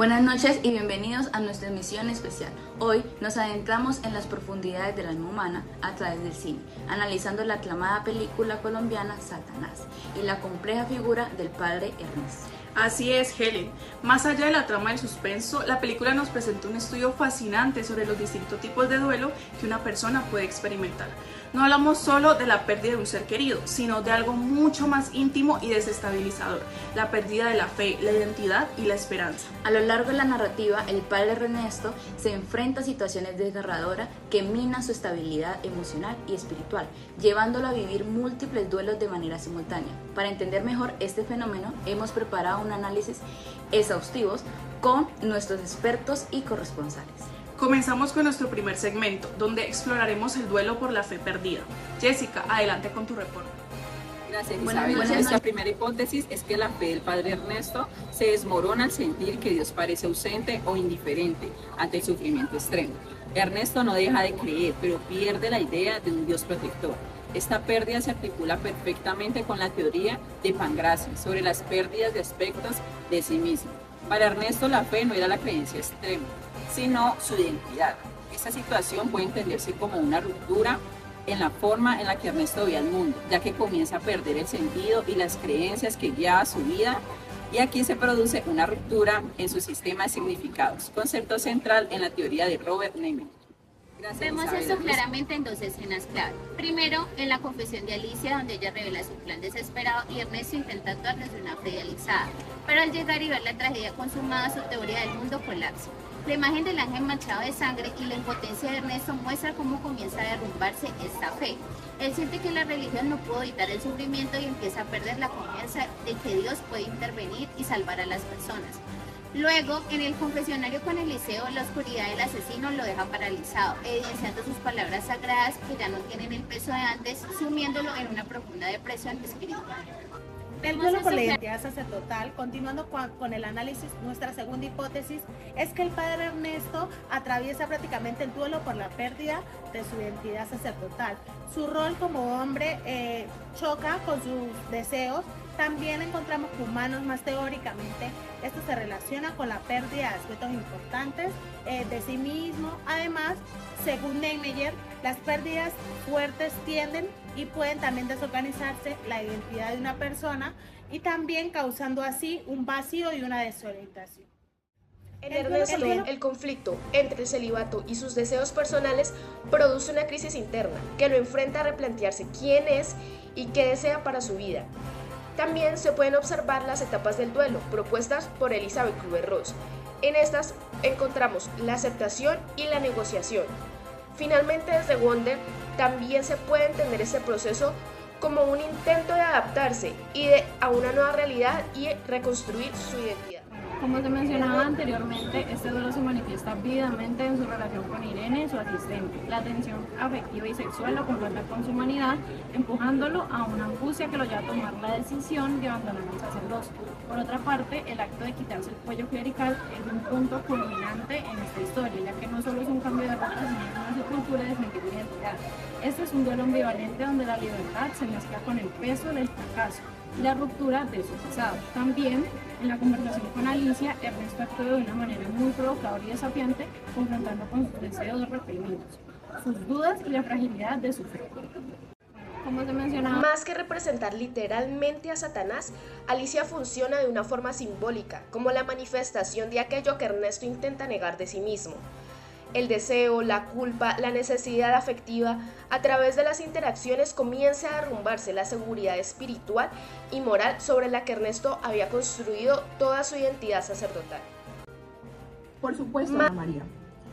Buenas noches y bienvenidos a nuestra emisión especial. Hoy nos adentramos en las profundidades del alma humana a través del cine, analizando la aclamada película colombiana Satanás y la compleja figura del padre Ernesto. Así es, Helen. Más allá de la trama del suspenso, la película nos presenta un estudio fascinante sobre los distintos tipos de duelo que una persona puede experimentar. No hablamos solo de la pérdida de un ser querido, sino de algo mucho más íntimo y desestabilizador, la pérdida de la fe, la identidad y la esperanza. A lo largo de la narrativa, el padre Ernesto se enfrenta a situaciones desgarradoras que minan su estabilidad emocional y espiritual, llevándolo a vivir múltiples duelos de manera simultánea. Para entender mejor este fenómeno, hemos preparado un análisis exhaustivos con nuestros expertos y corresponsales. Comenzamos con nuestro primer segmento, donde exploraremos el duelo por la fe perdida. Jessica, adelante con tu reporte. Gracias, Isabel. Nuestra primera hipótesis es que la fe del padre Ernesto se desmorona al sentir que Dios parece ausente o indiferente ante el sufrimiento extremo. Ernesto no deja de creer, pero pierde la idea de un Dios protector. Esta pérdida se articula perfectamente con la teoría de Pancracio sobre las pérdidas de aspectos de sí mismo. Para Ernesto, la fe no era la creencia extrema, sino su identidad. Esta situación puede entenderse como una ruptura en la forma en la que Ernesto veía el mundo, ya que comienza a perder el sentido y las creencias que guiaban su vida, y aquí se produce una ruptura en su sistema de significados, concepto central en la teoría de Robert Niemeyer. Vemos esto claramente en dos escenas clave. Primero, en la confesión de Alicia, donde ella revela su plan desesperado y Ernesto intenta actuar desde una fe idealizada, pero al llegar y ver la tragedia consumada, su teoría del mundo colapsa. La imagen del ángel manchado de sangre y la impotencia de Ernesto muestra cómo comienza a derrumbarse esta fe. Él siente que la religión no pudo evitar el sufrimiento y empieza a perder la confianza de que Dios puede intervenir y salvar a las personas. Luego, en el confesionario con Eliseo, la oscuridad del asesino lo deja paralizado, evidenciando sus palabras sagradas que ya no tienen el peso de antes, sumiéndolo en una profunda depresión espiritual. El duelo por la identidad sacerdotal, continuando con el análisis, nuestra segunda hipótesis es que el padre Ernesto atraviesa prácticamente el duelo por la pérdida de su identidad sacerdotal. Su rol como hombre choca con sus deseos. También encontramos que humanos más teóricamente esto se relaciona con la pérdida de aspectos importantes de sí mismo. Además, según Niemeyer, las pérdidas fuertes tienden y pueden también desorganizarse la identidad de una persona y también causando así un vacío y una desorientación. En Ernesto, el conflicto entre el celibato y sus deseos personales produce una crisis interna que lo enfrenta a replantearse quién es y qué desea para su vida. También se pueden observar las etapas del duelo propuestas por Elizabeth Kübler-Ross. En estas encontramos la aceptación y la negociación. Finalmente, desde Wonder también se puede entender este proceso como un intento de adaptarse a una nueva realidad y reconstruir su identidad. Como se mencionaba anteriormente, este duelo se manifiesta vívidamente en su relación con Irene, su asistente. La tensión afectiva y sexual lo confronta con su humanidad, empujándolo a una angustia que lo lleva a tomar la decisión de abandonar al sacerdocio. Por otra parte, el acto de quitarse el cuello clerical es un punto culminante en esta historia, ya que no solo es un cambio de ropa, sino una sepultura de sentido de identidad. Este es un duelo ambivalente donde la libertad se mezcla con el peso del fracaso y la ruptura de su pasado. También, en la conversación con Alicia, Ernesto actuó de una manera muy provocadora y desafiante, confrontando con sus deseos reprimidos, sus dudas y la fragilidad de su fe. Como se mencionaba, más que representar literalmente a Satanás, Alicia funciona de una forma simbólica, como la manifestación de aquello que Ernesto intenta negar de sí mismo. El deseo, la culpa, la necesidad afectiva, a través de las interacciones comienza a derrumbarse la seguridad espiritual y moral sobre la que Ernesto había construido toda su identidad sacerdotal. Por supuesto, Ana María.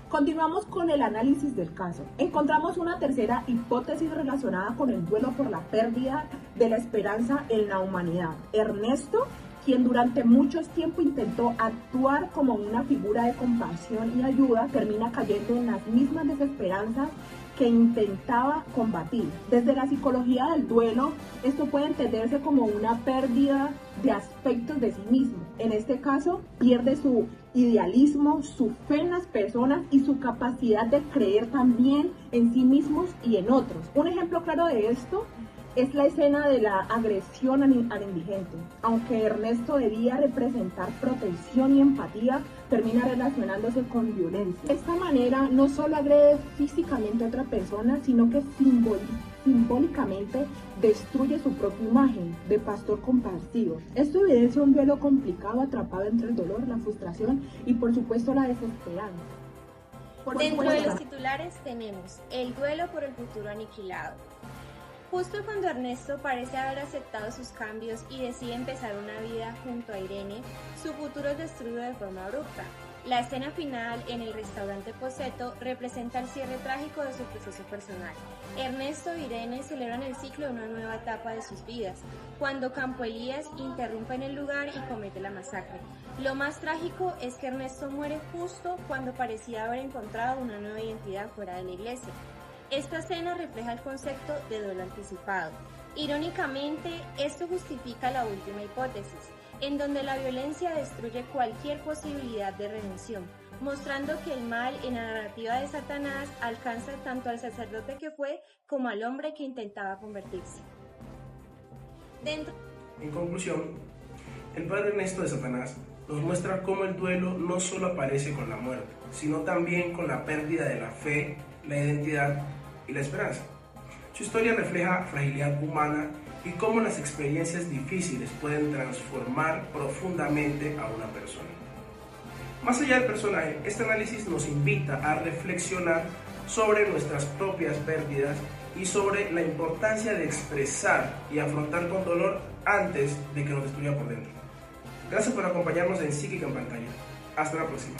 Continuamos con el análisis del caso. Encontramos una tercera hipótesis relacionada con el duelo por la pérdida de la esperanza en la humanidad. Ernesto, quien durante mucho tiempo intentó actuar como una figura de compasión y ayuda, termina cayendo en las mismas desesperanzas que intentaba combatir. Desde la psicología del duelo, esto puede entenderse como una pérdida de aspectos de sí mismo. En este caso, pierde su idealismo, su fe en las personas y su capacidad de creer también en sí mismos y en otros. Un ejemplo claro de esto es la escena de la agresión al indigente. Aunque Ernesto debía representar protección y empatía, termina relacionándose con violencia. De esta manera no solo agrede físicamente a otra persona, sino que simbólicamente destruye su propia imagen de pastor compasivo. Esto evidencia un duelo complicado, atrapado entre el dolor, la frustración y por supuesto la desesperanza. Dentro de los titulares tenemos el duelo por el futuro aniquilado. Justo cuando Ernesto parece haber aceptado sus cambios y decide empezar una vida junto a Irene, su futuro es destruido de forma abrupta. La escena final en el restaurante Poseto representa el cierre trágico de su proceso personal. Ernesto e Irene celebran el ciclo de una nueva etapa de sus vidas, cuando Campo Elías interrumpe en el lugar y comete la masacre. Lo más trágico es que Ernesto muere justo cuando parecía haber encontrado una nueva identidad fuera de la iglesia. Esta escena refleja el concepto de duelo anticipado. Irónicamente, esto justifica la última hipótesis, en donde la violencia destruye cualquier posibilidad de redención, mostrando que el mal en la narrativa de Satanás alcanza tanto al sacerdote que fue como al hombre que intentaba convertirse. En conclusión, el padre Ernesto de Satanás nos muestra cómo el duelo no solo aparece con la muerte, sino también con la pérdida de la fe, la identidad y la esperanza. Su historia refleja fragilidad humana y cómo las experiencias difíciles pueden transformar profundamente a una persona. Más allá del personaje, este análisis nos invita a reflexionar sobre nuestras propias pérdidas y sobre la importancia de expresar y afrontar con dolor antes de que nos destruya por dentro. Gracias por acompañarnos en Psíquica en Pantalla. Hasta la próxima.